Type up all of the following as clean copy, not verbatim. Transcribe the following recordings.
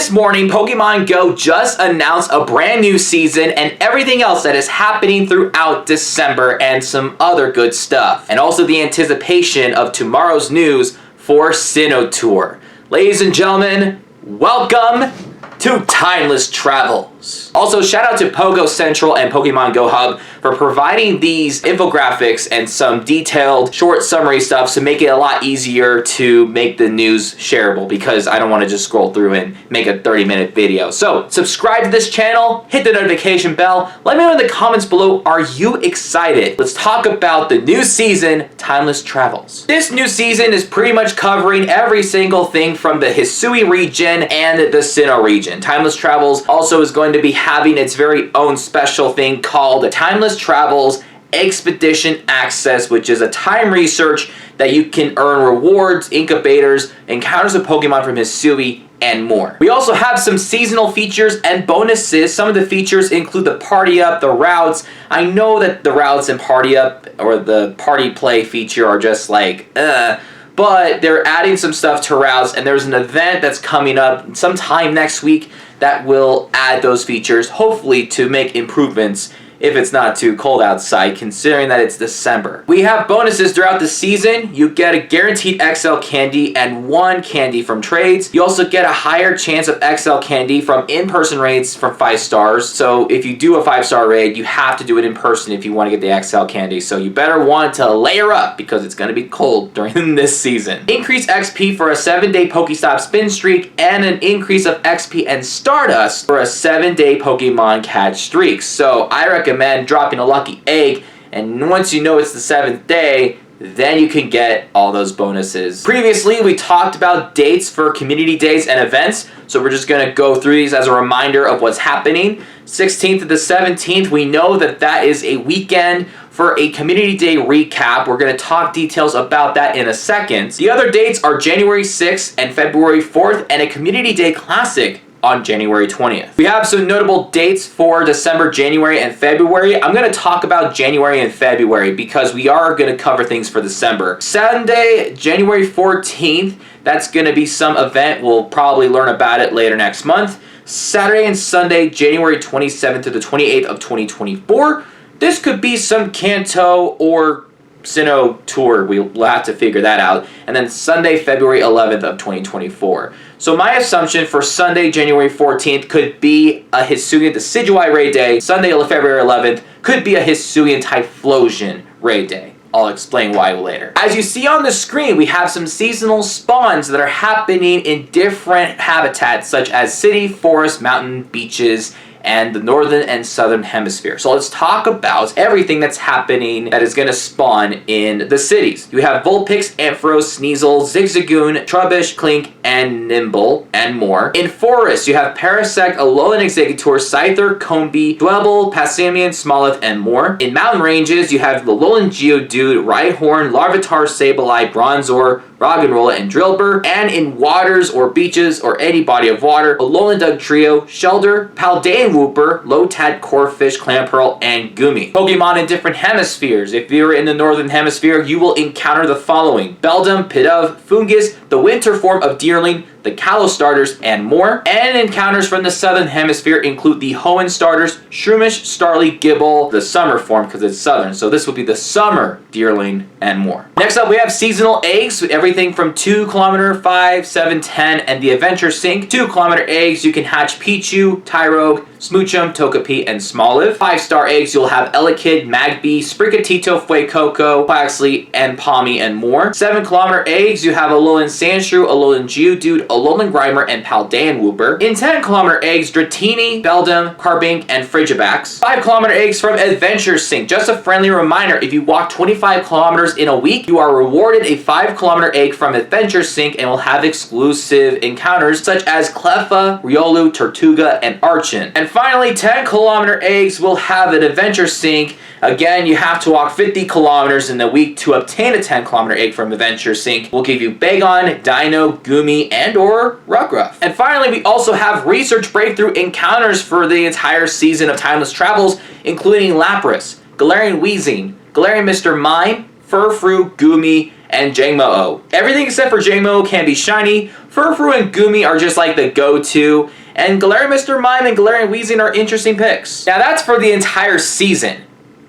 This morning, Pokemon Go just announced a brand new season and everything else that is happening throughout December and some other good stuff. And also the anticipation of tomorrow's news for Sinnoh Tour. Ladies and gentlemen, welcome to Timeless Travels. Also, shout out to Pogo Central and Pokemon Go Hub for providing these infographics and some detailed short summary stuff to make it a lot easier to make the news shareable, because I don't want to just scroll through and make a 30-minute video. So subscribe to this channel, hit the notification bell, let me know in the comments below, are you excited? Let's talk about the new season, Timeless Travels. This new season is pretty much covering every single thing from the Hisui region and the Sinnoh region. Timeless Travels also is going to be having its very own special thing called Timeless Travels Expedition Access, which is a time research that you can earn rewards, incubators, encounters of Pokemon from Hisui, and more. We also have some seasonal features and bonuses. Some of the features include the Party Up, the routes. I know that the routes and Party Up or the Party Play feature are just like, but they're adding some stuff to routes, and there's an event that's coming up sometime next week that will add those features, hopefully to make improvements if it's not too cold outside, considering that it's December. We have bonuses throughout the season. You get a guaranteed XL candy and 1 candy from trades. You also get a higher chance of XL candy from in-person raids from 5 stars. So if you do a 5-star raid, you have to do it in person if you want to get the XL candy. So you better want to layer up because it's going to be cold during this season. Increase XP for a 7-day Pokestop spin streak and an increase of XP and Stardust for a 7-day Pokemon catch streak. So I recommend dropping a lucky egg, and once you know it's the 7th day, then you can get all those bonuses. Previously, we talked about dates for community days and events, so we're just going to go through these as a reminder of what's happening. 16th to the 17th, we know that that is a weekend for a community day recap. We're going to talk details about that in a second. The other dates are January 6th and February 4th, and a community day classic on January 20th. We have some notable dates for December, January, and February. I'm going to talk about January and February because we are going to cover things for December. Sunday, January 14th, that's going to be some event. We'll probably learn about it later next month. Saturday and Sunday, January 27th to the 28th of 2024. This could be some Kanto or Sinnoh Tour. We'll have to figure that out. And then Sunday, February 11th of 2024. So my assumption for Sunday, January 14th could be a Hisuian Decidueye raid day. Sunday, February 11th could be a Hisuian Typhlosion raid day. I'll explain why later. As you see on the screen, we have some seasonal spawns that are happening in different habitats such as city, forest, mountain, beaches, and the northern and southern hemisphere. So let's talk about everything that's happening that is going to spawn in the cities. You have Vulpix, Ampharos, Sneasel, Zigzagoon, Trubbish, Clink, and Nimble, and more. In forests, you have Parasect, Alolan Exeggutor, Scyther, Combee, Dwebble, Passimian, Smolith, and more. In mountain ranges, you have Alolan Geodude, Rhyhorn, Larvitar, Sableye, Bronzor, Roggenrola, and Drillbur. And in waters or beaches or any body of water, Alolan Dugtrio, Shelder, Paldean Wooper, Lotad, Corphish, Clamperl, and Goomy. Pokemon in different hemispheres. If you're in the northern hemisphere, you will encounter the following: Beldum, Pidove, Fungus, the winter form of Deerling, the Kalos starters, and more. And encounters from the southern hemisphere include the Hoenn starters, Shroomish, Starly, Gibble, the summer form because it's southern, so this would be the summer Deerling, and more. Next up, we have seasonal eggs, everything from 2 km, 5, 7, 10, and the Adventure Sync. 2 km eggs, you can hatch Pichu, Tyrogue, Smoochum, Togepi, and Smoliv. 5-star eggs, you'll have Elekid, Magby, Sprigatito, Fuecoco, Quaxly, and Palmy, and more. 7 km eggs, you have Alolan Sandshrew, Alolan Geodude, Alolan Grimer, and Paldean Wooper. In 10 km eggs, Dratini, Beldum, Carbink, and Frigibax. 5 km eggs from Adventure Sync. Just a friendly reminder, if you walk 25 kilometers in a week, you are rewarded a 5 km egg from Adventure Sync and will have exclusive encounters such as Cleffa, Riolu, Tortuga, and Archon. And finally, 10 km eggs will have an Adventure Sync. Again, you have to walk 50 kilometers in a week to obtain a 10 km egg from Adventure Sync. We'll give you Bagon, Dino, Goomy, and or Rockruff. And finally, we also have research breakthrough encounters for the entire season of Timeless Travels, including Lapras, Galarian Weezing, Galarian Mr. Mime, Furfrou, Goomy, and Jangmo-o. Everything except for Jangmo-o can be shiny. Furfrou and Gumi are just like the go-to, and Galarian Mr. Mime and Galarian Weezing are interesting picks. Now that's for the entire season.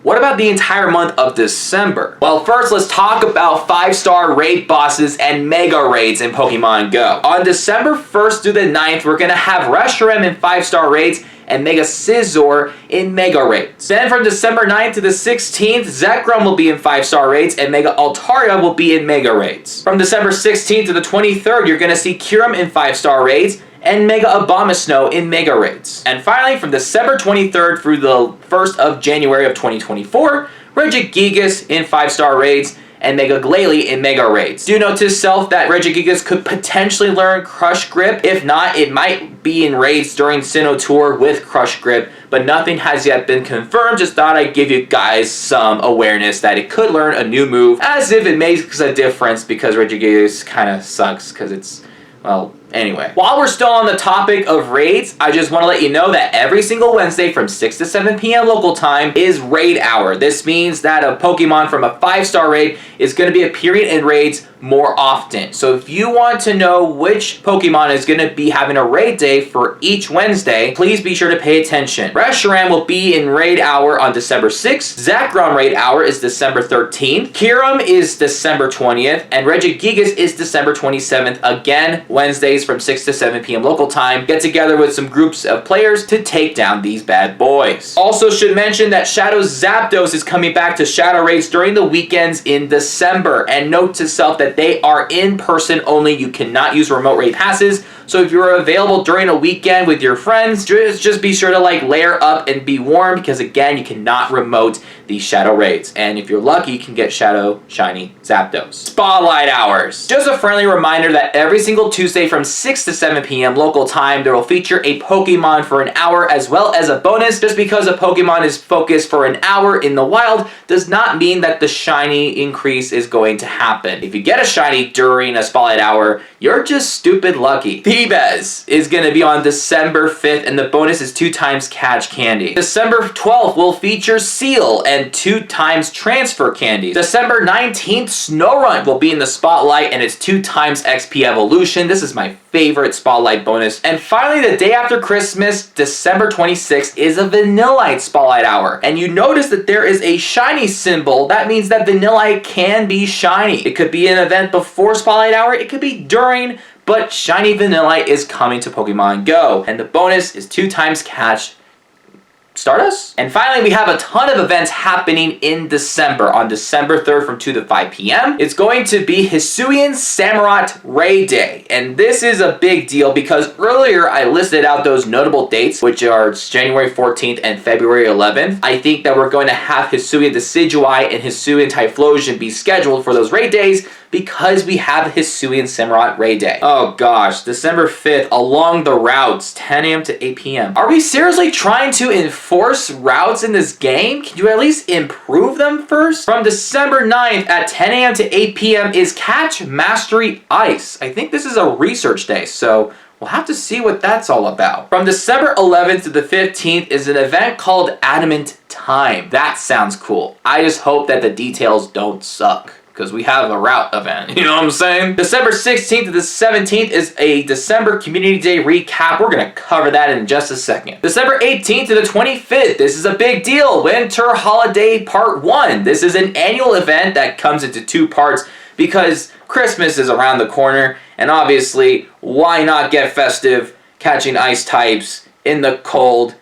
What about the entire month of December? Well, first let's talk about 5-star raid bosses and mega raids in Pokemon Go. On December 1st through the 9th, we're gonna have Reshiram in 5-star raids and Mega Scizor in Mega Raids. Then from December 9th to the 16th, Zekrom will be in 5-star raids and Mega Altaria will be in Mega Raids. From December 16th to the 23rd, you're gonna see Kyurem in 5-star raids and Mega Abomasnow in Mega Raids. And finally, from December 23rd through the 1st of January of 2024, Regigigas in 5-star raids and Mega Glalie in Mega Raids. Do note to self that Regigigas could potentially learn Crush Grip. If not, it might be in raids during Sinnoh Tour with Crush Grip, but nothing has yet been confirmed. Just thought I'd give you guys some awareness that it could learn a new move, as if it makes a difference, because Regigigas kind of sucks because it's, well, anyway. While we're still on the topic of raids, I just want to let you know that every single Wednesday from 6 to 7 p.m. local time is raid hour. This means that a Pokemon from a 5-star raid is going to be appearing in raids more often. So if you want to know which Pokemon is going to be having a raid day for each Wednesday, please be sure to pay attention. Reshiram will be in raid hour on December 6th. Zekrom raid hour is December 13th. Kyurem is December 20th. And Regigigas is December 27th. Again, Wednesdays from 6 to 7 p.m. local time. Get together with some groups of players to take down these bad boys. Also should mention that Shadow Zapdos is coming back to Shadow Raids during the weekends in December. And note to self that they are in person only. You cannot use remote raid passes. So if you're available during a weekend with your friends, just be sure to layer up and be warm, because again, you cannot remote these Shadow Raids. And if you're lucky, you can get Shadow Shiny Zapdos. Spotlight hours. Just a friendly reminder that every single Tuesday from 6 to 7 p.m. local time, there will feature a Pokemon for an hour as well as a bonus. Just because a Pokemon is focused for an hour in the wild does not mean that the shiny increase is going to happen. If you get a shiny during a Spotlight hour, you're just stupid lucky. Phoebes is going to be on December 5th, and the bonus is 2 times Catch Candy. December 12th will feature Seal and 2 times Transfer Candy. December 19th, Snorunt will be in the Spotlight, and it's 2 times XP Evolution. This is my favorite Spotlight bonus. And finally, the day after Christmas, December 26th, is a Vanillite Spotlight hour. And you notice that there is a shiny symbol. That means that Vanillite can be shiny. It could be an event before Spotlight hour, it could be during, but shiny Vanillite is coming to Pokemon Go. And the bonus is 2 times Catch Stardust? And finally, we have a ton of events happening in December. On December 3rd from 2 to 5 p.m. It's going to be Hisuian Samurott Raid Day. And this is a big deal because earlier I listed out those notable dates, which are January 14th and February 11th. I think that we're going to have Hisuian Decidueye and Hisuian Typhlosion be scheduled for those raid days, because we have Hisuian Samurott Raid Day. Oh gosh, December 5th, along the routes, 10 a.m. to 8 p.m. Are we seriously trying to enforce routes in this game? Can you at least improve them first? From December 9th at 10 a.m. to 8 p.m. is Catch Mastery Ice. I think this is a research day, so we'll have to see what that's all about. From December 11th to the 15th is an event called Adamant Time. That sounds cool. I just hope that the details don't suck, because we have a route event, you know what I'm saying? December 16th to the 17th is a December Community Day recap. We're going to cover that in just a second. December 18th to the 25th, this is a big deal. Winter Holiday Part 1. This is an annual event that comes into 2 parts because Christmas is around the corner, and obviously, why not get festive catching ice types in the cold,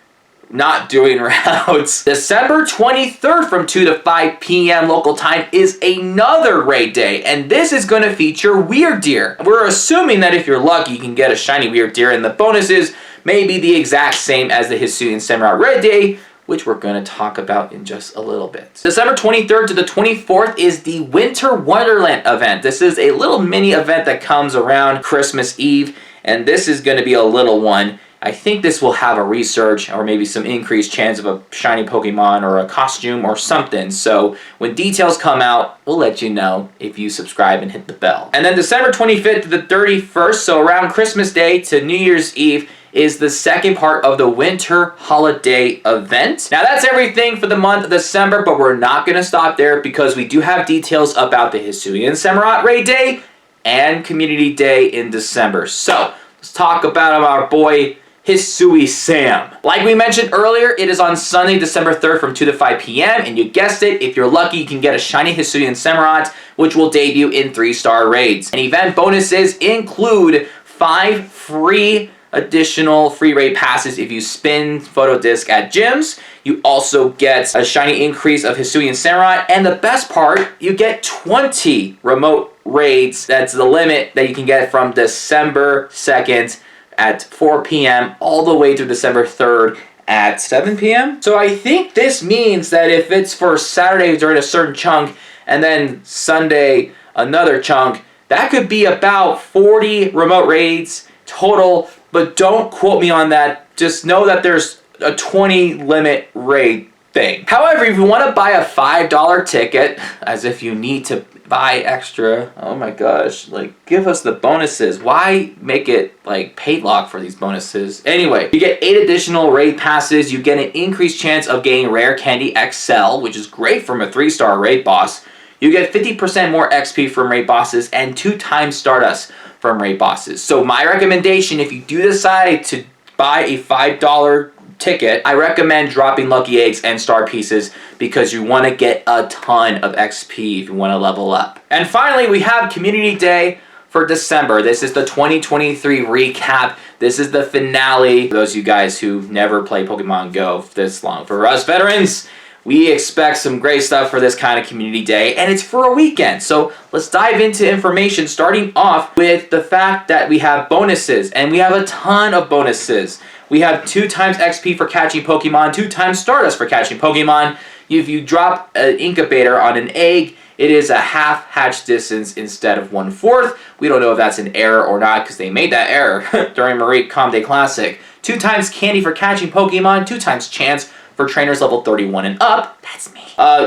not doing routes. December 23rd from 2 to 5 p.m. local time is another raid day, and this is going to feature Weirdeer. We're assuming that if you're lucky, you can get a shiny Weirdeer, and the bonuses may be the exact same as the Hisuian Samurott Raid Day, which we're going to talk about in just a little bit. December 23rd to the 24th is the Winter Wonderland event. This is a little mini event that comes around Christmas Eve, and this is going to be a little one. I think this will have a research or maybe some increased chance of a shiny Pokemon or a costume or something. So when details come out, we'll let you know if you subscribe and hit the bell. And then December 25th to the 31st, so around Christmas Day to New Year's Eve, is the second part of the winter holiday event. Now that's everything for the month of December, but we're not going to stop there because we do have details about the Hisuian Samurott Raid Day and Community Day in December. So let's talk about our boy Hisui Sam. Like we mentioned earlier, it is on Sunday, December 3rd from 2 to 5 p.m. And you guessed it, if you're lucky, you can get a shiny Hisuian Samurott, which will debut in 3-star raids. And event bonuses include 5 free additional free raid passes if you spin photo disc at gyms. You also get a shiny increase of Hisuian Samurott. And the best part, you get 20 remote raids. That's the limit that you can get from December 2nd at 4 p.m. all the way through December 3rd at 7 p.m. So I think this means that if it's for Saturday during a certain chunk and then Sunday another chunk, that could be about 40 remote raids total, but don't quote me on that. Just know that there's a 20 limit raid thing. However, if you want to buy a $5 ticket, as if you need to buy extra, oh my gosh, like give us the bonuses. Why make it like paid lock for these bonuses? Anyway, you get 8 additional raid passes. You get an increased chance of getting Rare Candy XL, which is great from a 3-star raid boss. You get 50% more XP from raid bosses and 2 times Stardust from raid bosses. So my recommendation, if you do decide to buy a $5 ticket, I recommend dropping Lucky Eggs and Star Pieces because you want to get a ton of XP if you want to level up. And finally, we have Community Day for December. This is the 2023 recap. This is the finale. For those of you guys who never played Pokemon Go this long. For us veterans, we expect some great stuff for this kind of Community Day, and it's for a weekend. So let's dive into information, starting off with the fact that we have bonuses, and we have a ton of bonuses. We have 2 times XP for catching Pokemon, 2 times Stardust for catching Pokemon. If you drop an incubator on an egg, it is a half hatch distance instead of 1/4. We don't know if that's an error or not because they made that error during Marie Comte Classic. 2 times candy for catching Pokemon, 2 times chance for trainers level 31 and up, that's me,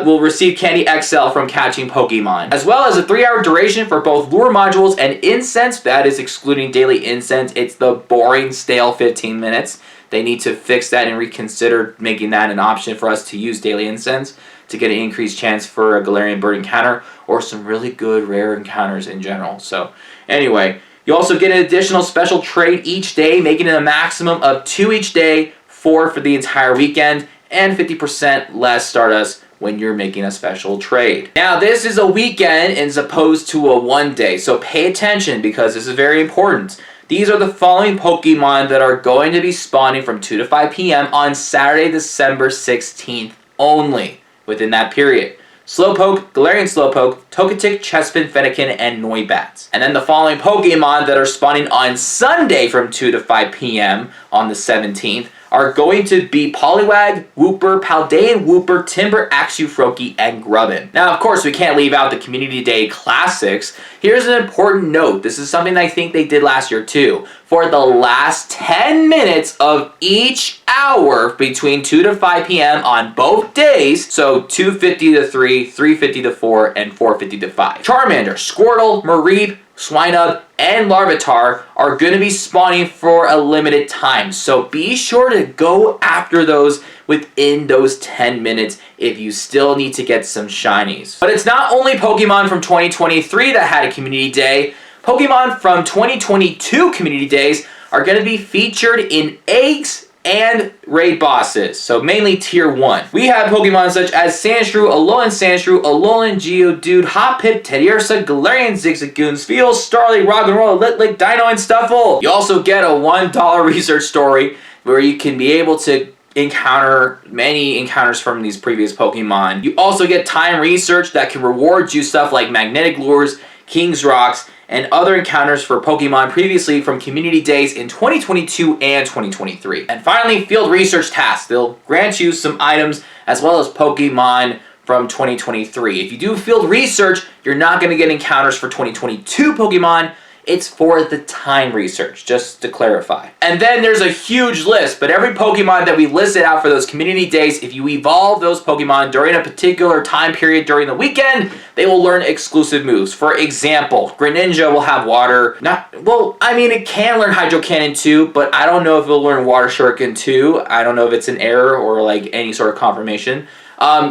will receive Candy XL from catching Pokemon. As well as a 3-hour duration for both lure modules and incense. That is excluding daily incense. It's the boring, stale 15 minutes. They need to fix that and reconsider making that an option for us to use daily incense to get an increased chance for a Galarian Bird encounter or some really good rare encounters in general. So anyway, you also get an additional special trade each day, making it a maximum of 2 each day, 4 for the entire weekend, and 50% less Stardust when you're making a special trade. Now, this is a weekend as opposed to a 1 day, so pay attention because this is very important. These are the following Pokemon that are going to be spawning from 2 to 5 p.m. on Saturday, December 16th only within that period. Slowpoke, Galarian Slowpoke, Togetic, Chespin, Fennekin, and Noibat. And then the following Pokemon that are spawning on Sunday from 2 to 5 p.m. on the 17th are going to be Poliwag, Wooper, Paldean Wooper, Timber, Axew, Froakie, and Grubbin. Now, of course, we can't leave out the Community Day Classics. Here's an important note. This is something I think they did last year too. For the last 10 minutes of each hour between 2 to 5 p.m. on both days, so 2:50 to 3, 3:50 to 4, and 4:50 to 5. Charmander, Squirtle, Mareep, Swinub, and Larvitar are going to be spawning for a limited time, so be sure to go after those within those 10 minutes if you still need to get some shinies. But it's not only Pokemon from 2023 that had a Community Day. Pokemon from 2022 Community Days are going to be featured in eggs and raid bosses, so mainly tier 1. We have Pokemon such as Sandshrew, Alolan Sandshrew, Alolan Geodude, Hoppip, Teddiursa, Galarian Zigzagoon, Spheal, Starly, Roggenrola, Litlick, Dino, and Stuffle. You also get a $1 research story where you can be able to encounter many encounters from these previous Pokemon. You also get time research that can reward you stuff like Magnetic Lures, King's Rocks, and other encounters for Pokemon previously from Community Days in 2022 and 2023. And finally, field research tasks. They'll grant you some items as well as Pokemon from 2023. If you do field research, you're not going to get encounters for 2022 Pokemon. It's for the time research, just to clarify. And then there's a huge list, but every Pokemon that we listed out for those community days, if you evolve those Pokemon during a particular time period during the weekend, they will learn exclusive moves. For example, Greninja will have water. It can learn Hydro Cannon too, but I don't know if it'll learn Water Shuriken too. I don't know if it's an error or like any sort of confirmation.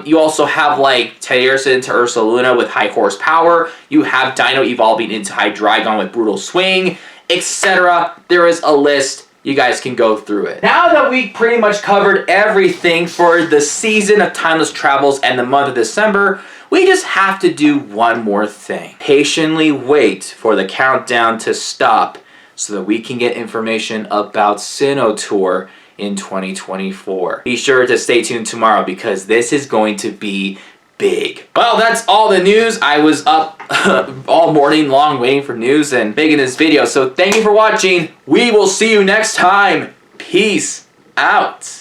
You also have like Teddiursa into Ursaluna with high horsepower. You have Dino evolving into Hydreigon with Brutal Swing, etc. There is a list. You guys can go through it. Now that we pretty much covered everything for the season of Timeless Travels and the month of December, we just have to do one more thing. Patiently wait for the countdown to stop so that we can get information about Sinnoh Tour in 2024. Be sure to stay tuned tomorrow because this is going to be big. Well, that's all the news. I was up all morning long waiting for news and making this video. So thank you for watching. We will see you next time. Peace out.